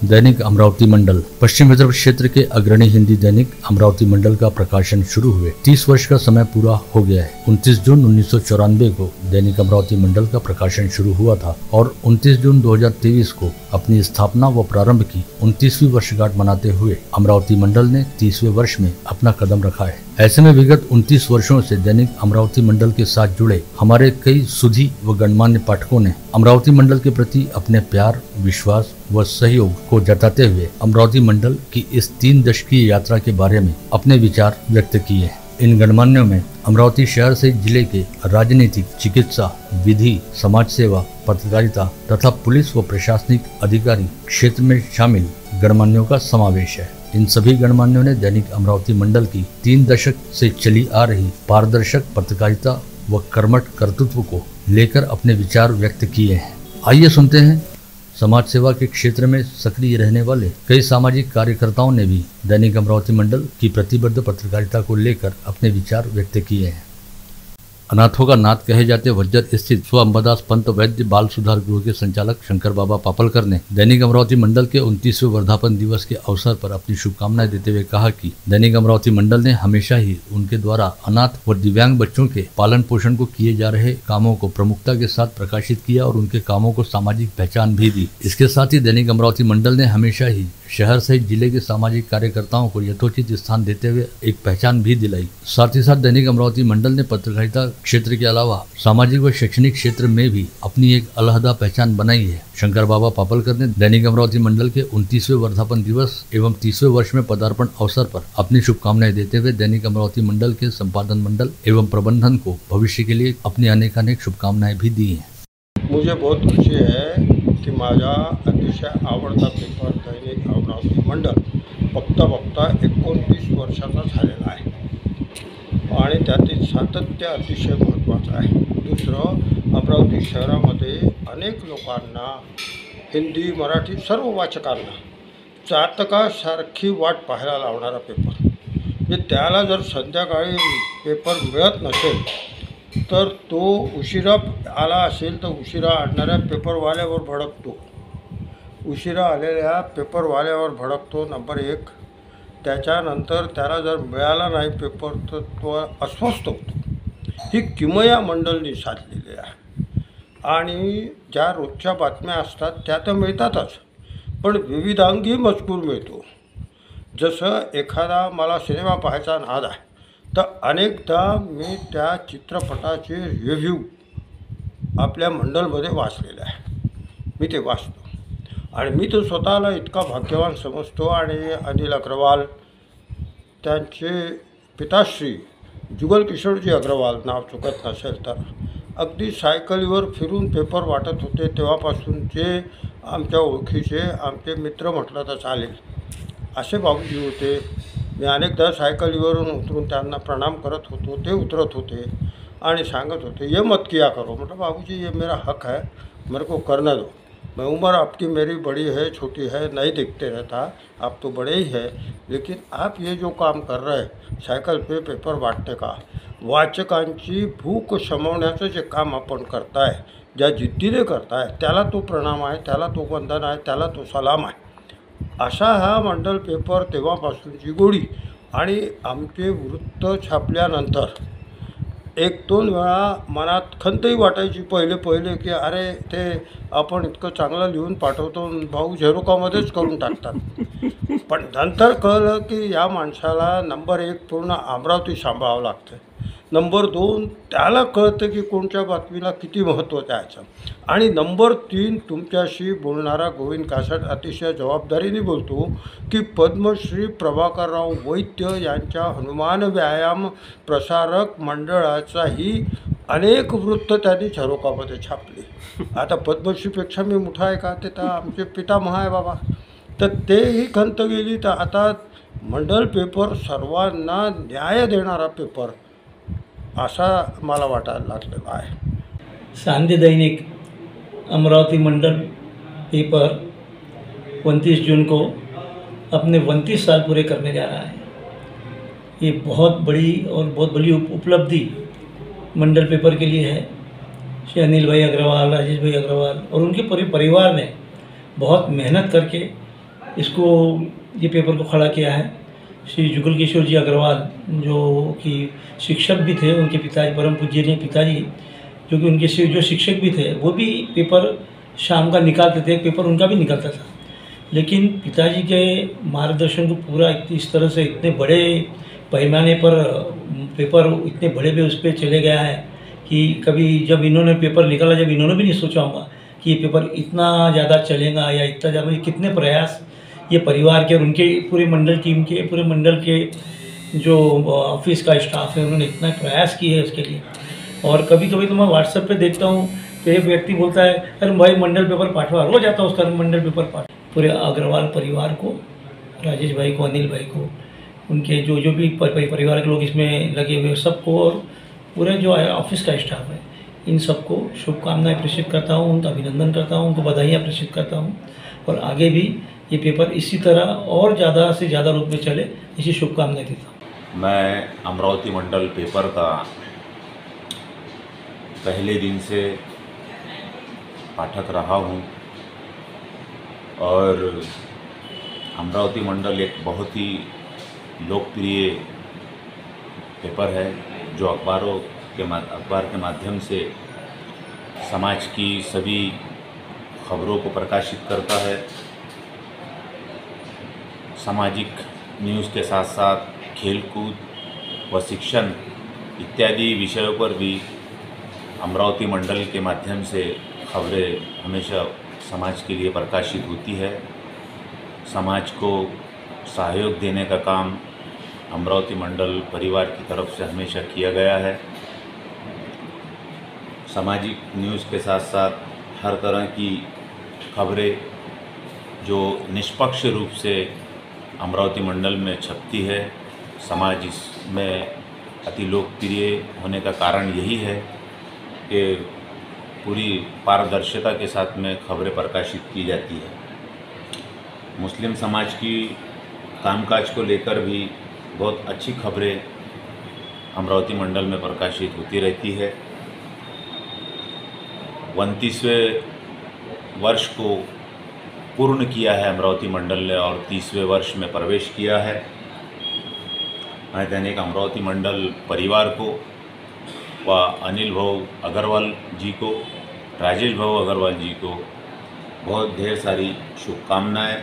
दैनिक अमरावती मंडल पश्चिम विदर्भ क्षेत्र के अग्रणी हिंदी दैनिक अमरावती मंडल का प्रकाशन शुरू हुए 30 वर्ष का समय पूरा हो गया है। 29 जून 1994 को दैनिक अमरावती मंडल का प्रकाशन शुरू हुआ था और 29 जून 2023 को अपनी स्थापना व प्रारंभ की 29वीं वर्षगांठ मनाते हुए अमरावती मंडल ने 30वें वर्ष में अपना कदम रखा है। ऐसे में विगत 29 वर्षों से दैनिक अमरावती मंडल के साथ जुड़े हमारे कई सुधी व गणमान्य पाठकों ने अमरावती मंडल के प्रति अपने प्यार, विश्वास व सहयोग को जताते हुए अमरावती मंडल की इस 3 दशकीय यात्रा के बारे में अपने विचार व्यक्त किए। इन गणमान्यों में अमरावती शहर से जिले के राजनीतिक, चिकित्सा, विधि, समाज सेवा, पत्रकारिता तथा पुलिस व प्रशासनिक अधिकारी क्षेत्र में शामिल गणमान्यों का समावेश है। इन सभी गणमान्यों ने दैनिक अमरावती मंडल की 3 दशक से चली आ रही पारदर्शक पत्रकारिता व कर्मठ कर्तृत्व को लेकर अपने विचार व्यक्त किए हैं। आइए सुनते हैं। समाज सेवा के क्षेत्र में सक्रिय रहने वाले कई सामाजिक कार्यकर्ताओं ने भी दैनिक अमरावती मंडल की प्रतिबद्ध पत्रकारिता को लेकर अपने विचार व्यक्त किए हैं। अनाथों का नाथ कहे जाते वज्जर स्थित स्व अंबादास पंत वैद्य बाल सुधार गृह के संचालक शंकर बाबा पापलकर ने दैनिक अमरावती मंडल के 29वें वर्धापन दिवस के अवसर पर अपनी शुभकामनाएं देते हुए कहा कि दैनिक अमरावती मंडल ने हमेशा ही उनके द्वारा अनाथ व दिव्यांग बच्चों के पालन पोषण को किए जा रहे कामों को प्रमुखता के साथ प्रकाशित किया और उनके कामों को सामाजिक पहचान भी दी। इसके साथ ही दैनिक अमरावती मंडल ने हमेशा ही शहर सहित जिले के सामाजिक कार्यकर्ताओं को यथोचित स्थान देते हुए एक पहचान भी दिलाई। साथ ही साथ दैनिक अमरावती मंडल ने पत्रकारिता क्षेत्र के अलावा सामाजिक व शैक्षणिक क्षेत्र में भी अपनी एक अलहदा पहचान बनाई है। शंकर बाबा पापलकर ने दैनिक अमरावती मंडल के 29वें वर्धापन दिवस एवं 30वें वर्ष में पदार्पण अवसर पर अपनी शुभकामनाएं देते हुए दैनिक अमरावती मंडल के संपादन मंडल एवं प्रबंधन को भविष्य के लिए अपनी अनेकानेक शुभकामनाएं भी दी हैं। मुझे बहुत खुशी है की माझा अतिशय आवडता पेपर दैनिक अमरावती मंडल बघता बघता 29 वर्षाचा झालेला आहे आणि त्यातील सातत्य अतिशय महत्त्वाचं आहे। दुसरं, अमरावती शहरामध्ये अनेक लोकांना, हिंदी, मराठी सर्व वाचकांना चातकासारखी वाट पाहायला लावणारा पेपर, म्हणजे त्याला जर संध्याकाळी पेपर मिळत नसेल तर तो उशिरा आला असेल तर उशिरा आणणाऱ्या पेपरवाल्यावर भडकतो, उशिरा आलेल्या पेपरवाल्यावर भडकतो नंबर 1। त्याच्यानंतर त्याला जर मिळाला नाही पेपर तर तो अस्वस्थ होतो। ही किमया मंडळनी साधलेली आहे आणि ज्या रोजच्या बातम्या असतात त्या तर मिळतातच, पण विविधांगी मजकूर मिळतो। जसं एखादा मला सिनेमा पाहायचा नाद आहे तर अनेकदा मी त्या चित्रपटाचे रिव्ह्यू आपल्या मंडलमध्ये वाचलेले आहे, मी ते वाचतो आणि मी तो स्वतःला इतका भाग्यवान समजतो। आणि अनिल अग्रवाल, त्यांचे पिताश्री जुगल किशोरजी अग्रवाल, नाव चुकत नसेल तर, अगदी सायकलीवर फिरून पेपर वाटत होते तेव्हापासूनचे आमच्या ओळखीचे, आमचे मित्र म्हटलं तर चालेल असे बाबूजी होते। मी अनेकदा सायकलीवरून उतरून त्यांना प्रणाम करत होतो, ते उतरत होते आणि सांगत होते ये मत किया करो। मतलब बाबूजी ये मेरा हक है, मेरे को करने दो, मैं उम्र आपकी मेरी बड़ी है छोटी है नहीं देखते रहता, आप तो बड़े ही है, लेकिन आप ये जो काम कर रहे हैं सायकल पे पेपर बांटने का, वाचकांची भूक शमवण्याचं जे काम आपण करताय, ज्या जिद्दीने करताय त्याला तो प्रणाम आहे, त्याला तो वंदन आहे, त्याला तो सलाम आहे। असा हा मंडल पेपर तेव्हापासूनची गोडी। आणि आमचे वृत्त छापल्यानंतर 1-2 वेळा मनात खंतही वाटायची पहिले की अरे ते आपण इतकं चांगलं लिहून पाठवतो, भाऊ झेरोकामध्येच करून टाकतात। पण नंतर कळलं की या माणसाला नंबर 1 पूर्ण अमरावती सांभाळावं लागतं, नंबर 2 त्याला कळतं की कोणत्या बातमीला किती महत्त्व द्यायचं, आणि नंबर 3 तुमच्याशी बोलणारा गोविंद कासट अतिशय जबाबदारीने बोलतो की पद्मश्री प्रभाकरराव वैद्य यांच्या हनुमान व्यायाम प्रसारक मंडळाचाही अनेक वृत्त त्यांनी झरोकामध्ये छापले। आता पद्मश्रीपेक्षा मी मोठा आहे का, ते तर आमचे पितामह आहे बाबा, तर तेही खंत गेली। तर आता मंडल पेपर सर्वांना न्याय देणारा पेपर असा मला वाटायला लागलेला आहे। सांध्य दैनिक अमरावती मंडल पेपर 29 जून को अपने 29 साल पूरे करने जा रहा है। ये बहुत बड़ी और बहुत बड़ी उपलब्धि मंडल पेपर के लिए है। श्री अनिल भाई अग्रवाल, राजेश भाई अग्रवाल और उनके पूरे परिवार ने बहुत मेहनत करके इसको ये पेपर को खड़ा किया है श्री जुगल किशोर जी अग्रवाल, जो कि शिक्षक भी थे। उनके पिताजी परम पूज्यनीय पिताजी, जो कि उनके जो शिक्षक भी थे, वो भी पेपर शाम का निकालते थे। एक पेपर उनका भी निकलता था, लेकिन पिताजी के मार्गदर्शन को पूरा इस तरह से इतने बड़े पैमाने पर पेपर इतने बड़े भी उस पर चले गया है कि कभी जब इन्होंने पेपर निकाला, जब इन्होंने भी नहीं सोचा होगा कि ये पेपर इतना ज़्यादा चलेगा या इतना ज़्यादा। कितने प्रयास ये परिवार के और उनके पूरे मंडल टीम के, पूरे मंडल के जो ऑफिस का स्टाफ है, उन्होंने इतना प्रयास किए है उसके लिए। और कभी कभी तो मैं व्हाट्सएप पे देखता हूँ तो एक व्यक्ति बोलता है, अरे भाई मंडल पेपर पाठवा, रोज आता हूँ उसका मंडल पेपर पाठ। पूरे अग्रवाल परिवार को, राजेश भाई को, अनिल भाई को, उनके जो भी परिवार के लोग इसमें लगे हुए सबको, और पूरे जो ऑफिस का स्टाफ है, इन सबको शुभकामनाएं प्रेषित करता हूँ, उनका अभिनंदन करता हूँ, उनको बधाइयाँ प्रेषित करता हूँ। और आगे भी ये पेपर इसी तरह और ज़्यादा से ज़्यादा रूप में चले, इसी शुभकामनाएं देता हूँ। मैं अमरावती मंडल पेपर का पहले दिन से पाठक रहा हूँ और अमरावती मंडल एक बहुत ही लोकप्रिय पेपर है, जो अखबार के माध्यम से समाज की सभी खबरों को प्रकाशित करता है। सामाजिक न्यूज़ के साथ साथ खेलकूद व शिक्षण इत्यादि विषयों पर भी अमरावती मंडल के माध्यम से खबरें हमेशा समाज के लिए प्रकाशित होती है। समाज को सहयोग देने का काम अमरावती मंडल परिवार की तरफ से हमेशा किया गया है। सामाजिक न्यूज़ के साथ साथ हर तरह की खबरें जो निष्पक्ष रूप से अमरावती मंडल में छपती है, समाज इसमें अति लोकप्रिय होने का कारण यही है कि पूरी पारदर्शिता के साथ में खबरें प्रकाशित की जाती है। मुस्लिम समाज की कामकाज को लेकर भी बहुत अच्छी खबरें अमरावती मंडल में प्रकाशित होती रहती है। 29वें वर्ष को पूर्ण किया है अमरावती मंडल ने और 30वें वर्ष में प्रवेश किया है। मैं दैनिक अमरावती मंडल परिवार को व अनिल भाऊ अग्रवाल जी को, राजेश भाऊ अग्रवाल जी को बहुत ढेर सारी शुभकामनाएं,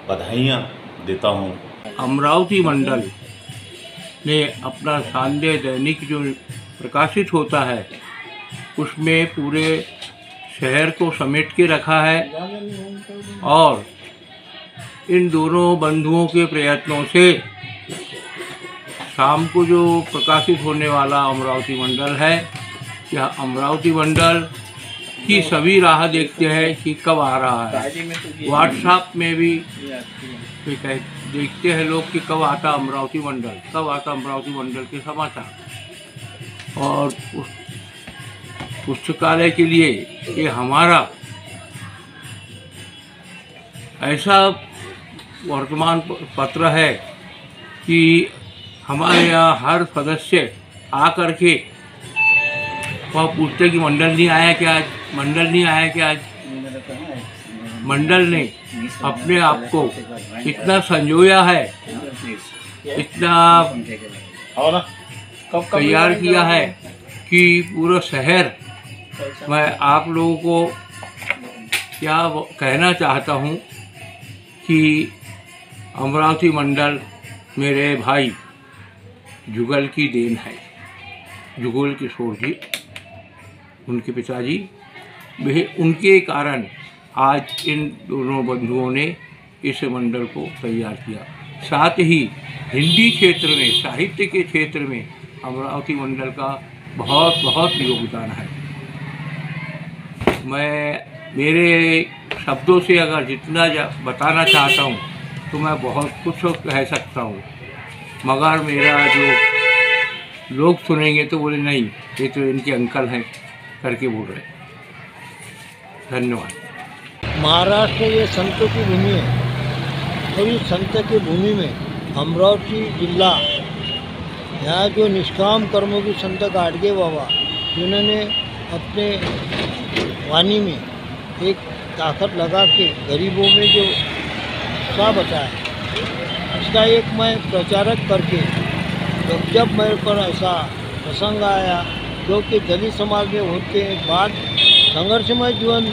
बधाइयाँ देता हूँ। अमरावती मंडल ने अपना शानदेह दैनिक जो प्रकाशित होता है उसमें पूरे शहर को समेट के रखा है और इन दोनों बंधुओं के प्रयत्नों से शाम को जो प्रकाशित होने वाला अमरावती मंडल है, यह अमरावती मंडल की सभी राह देखते हैं कि कब आ रहा है। व्हाट्सएप में भी देखते हैं लोग कि कब आता अमरावती मंडल, कब आता अमरावती मंडल के समाचार। और पुस्तकालय के लिए ये हमारा ऐसा वर्तमान पत्र है कि हमारे यहाँ हर सदस्य आकर के वह पूछते कि मंडल नहीं आया क्या आज, मंडल नहीं आया क्या आज। मंडल ने अपने आप को इतना संजोया है, इतना तैयार किया है कि पूरा शहर, मैं आप लोगों को क्या कहना चाहता हूँ कि अमरावती मंडल मेरे भाई जुगल की देन है। जुगल किशोर जी, उनके पिताजी, वे उनके कारण आज इन दोनों बंधुओं ने इस मंडल को तैयार किया। साथ ही हिंदी क्षेत्र में, साहित्य के क्षेत्र में अमरावती मंडल का बहुत बहुत योगदान है। मैं मेरे शब्दों से अगर जितना बताना चाहता हूँ तो मैं बहुत कुछ कह सकता हूँ, मगर मेरा जो लोग सुनेंगे तो बोले नहीं ये तो इनके अंकल हैं करके बोल रहे। धन्यवाद। महाराष्ट्र ये संतों की भूमि है और इस संत की भूमि में अमरावती जिला, यहाँ जो निष्काम कर्मों की संत गाडगे बाबा, जिन्होंने अपने वाणी में एक ताकत लगा के गरीबों में जो उत्साह बताया। इसका एक मैं प्रचारक करके जब मेरे पर ऐसा प्रसंग आया, जो कि दलित समाज में होते बाद संघर्षमय जीवन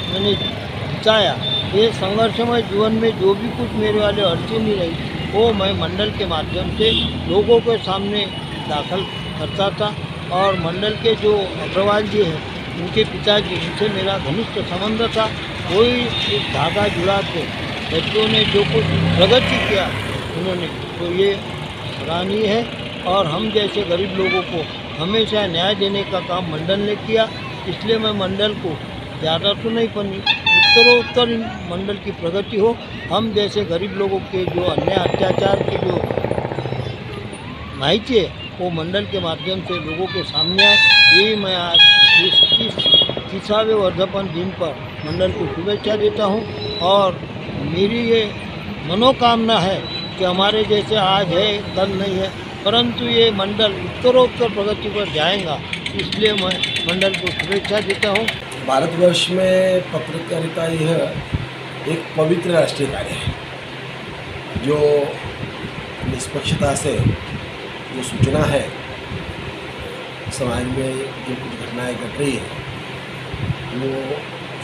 मैंने बिताया, ये संघर्षमय जीवन में जो भी कुछ मेरे वाले अड़चनी रही वो मैं मंडल के माध्यम से लोगों के सामने दाखिल करता था। और मंडल के जो अग्रवाल जी हैं, उनके पिताजी, उनसे मेरा घनिष्ठ संबंध था। कोई एक धागा जुड़ा के बच्चों ने जो कुछ प्रगति किया उन्होंने, तो ये सराहनीय है। और हम जैसे गरीब लोगों को हमेशा न्याय देने का काम मंडल ने किया, इसलिए मैं मंडल को ज़्यादा तो नहीं पनी, उत्तरोत्तर मंडल की प्रगति हो। हम जैसे गरीब लोगों के जो अन्याय अत्याचार की जो माहिती है वो मंडल के माध्यम से लोगों के सामने आए। यही मैं आज इस 30वें वर्धापन दिन पर मंडल को शुभेच्छा देता हूँ। और मेरी ये मनोकामना है कि हमारे जैसे आज है कल नहीं है, परंतु ये मंडल उत्तरोत्तर प्रगति पर जाएगा, इसलिए मैं मंडल को शुभेच्छा देता हूँ। भारतवर्ष में पत्रकारिता यह एक पवित्र राष्ट्रीय कार्य है, जो निष्पक्षता से जो सूचना है समाज में जो कुछ घटनाएं घट रही है, वो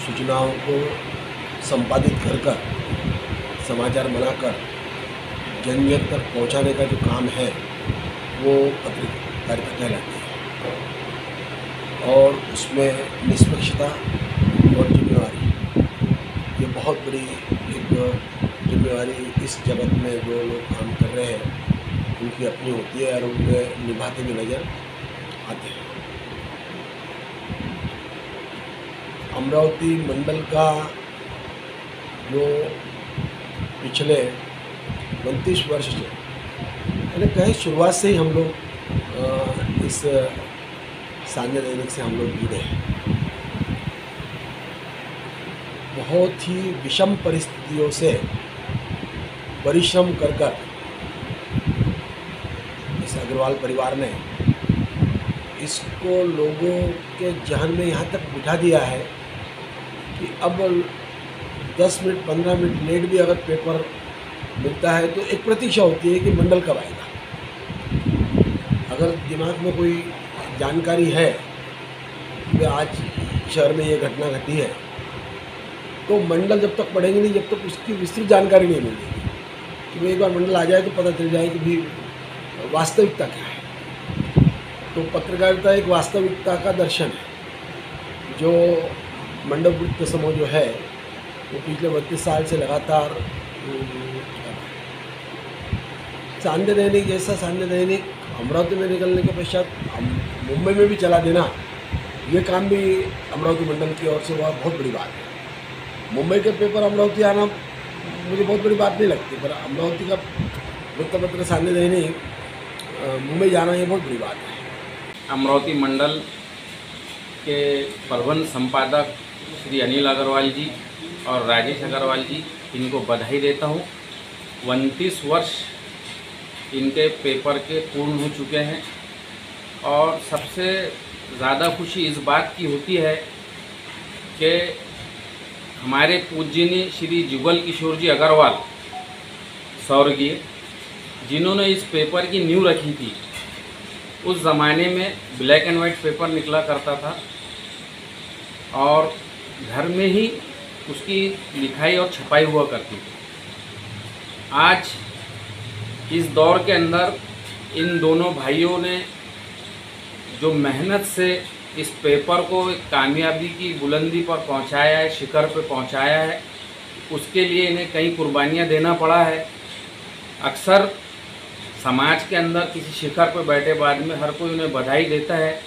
सूचनाओं को संपादित कर समाचार बनाकर जन जन तक पहुंचाने का जो काम है वो पत्रकारिता कहलाती है। और उसमें निष्पक्षता और जिम्मेवारी, ये बहुत बड़ी एक जिम्मेवारी इस जगत में जो लोग काम कर रहे हैं उनकी अपनी होती है और उनके निभाते भी नज़र आते हैं। अमरावती मंडल का जो पिछले 29 वर्ष से मैंने कहे शुरुआत से ही हम लोग इस सांझा दैनिक से हम लोग जुड़े हैं। बहुत ही विषम परिस्थितियों से परिश्रम कर इस अग्रवाल परिवार ने इसको लोगों के जहन में यहाँ तक बिठा दिया है कि अब 10 मिनट 15 मिनट लेट भी अगर पेपर मिलता है तो एक प्रतीक्षा होती है कि मंडल कब आएगा। अगर दिमाग में कोई जानकारी है कि आज शहर में ये घटना घटी है, तो मंडल जब तक पढ़ेंगे नहीं, जब तक उसकी विस्तृत जानकारी नहीं मिलेगी। कि एक बार मंडल आ जाए तो पता चल जाए कि भी वास्तविकता क्या है। तो पत्रकारिता एक वास्तविकता का दर्शन है, जो मंडल वृत्त समूह जो है वो पिछले 32 साल से लगातार सांझा दैनिक जैसा सांझा दैनिक अमरावती में निकलने के पश्चात मुंबई में भी चला देना, ये काम भी अमरावती मंडल की ओर से हुआ, बहुत बड़ी बात है। मुंबई के पेपर अमरावती आना मुझे बहुत बड़ी बात नहीं लगती, पर अमरावती का वृत्तपत्र सांझा दैनिक मुंबई जाना ये बहुत बड़ी बात है। अमरावती मंडल के प्रबंध संपादक श्री अनिल अग्रवाल जी और राजेश अग्रवाल जी, इनको बधाई देता हूँ। 29 वर्ष इनके पेपर के पूर्ण हो चुके हैं और सबसे ज़्यादा खुशी इस बात की होती है कि हमारे पूज्यनीय श्री जुगल किशोर जी अग्रवाल स्वर्गीय, जिन्होंने इस पेपर की नींव रखी थी। उस ज़माने में ब्लैक एंड वाइट पेपर निकला करता था और घर में ही उसकी लिखाई और छपाई हुआ करती थी। आज इस दौर के अंदर इन दोनों भाइयों ने जो मेहनत से इस पेपर को एक कामयाबी की बुलंदी पर पहुंचाया है, शिखर पर पहुंचाया है, उसके लिए इन्हें कई कुर्बानियां देना पड़ा है। अक्सर समाज के अंदर किसी शिखर पर बैठे बाद में हर कोई उन्हें बधाई देता है,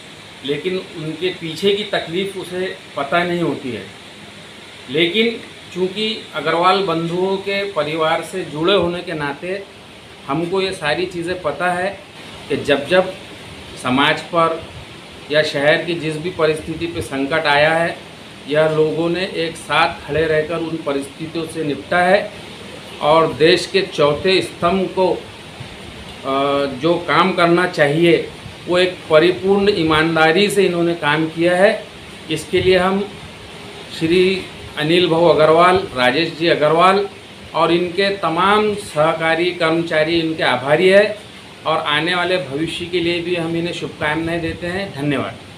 लेकिन उनके पीछे की तकलीफ़ उसे पता नहीं होती है। लेकिन चूँकि अग्रवाल बंधुओं के परिवार से जुड़े होने के नाते हमको ये सारी चीज़ें पता है कि जब जब समाज पर या शहर की जिस भी परिस्थिति पे संकट आया है, यह लोगों ने एक साथ खड़े रहकर उन परिस्थितियों से निपटा है और देश के चौथे स्तंभ को जो काम करना चाहिए वो एक परिपूर्ण ईमानदारी से इन्होंने काम किया है। इसके लिए हम श्री अनिल भाऊ अग्रवाल, राजेश जी अग्रवाल और इनके तमाम सहकारी कर्मचारी इनके आभारी है और आने वाले भविष्य के लिए भी हम इन्हें शुभकामनाएं देते हैं। धन्यवाद।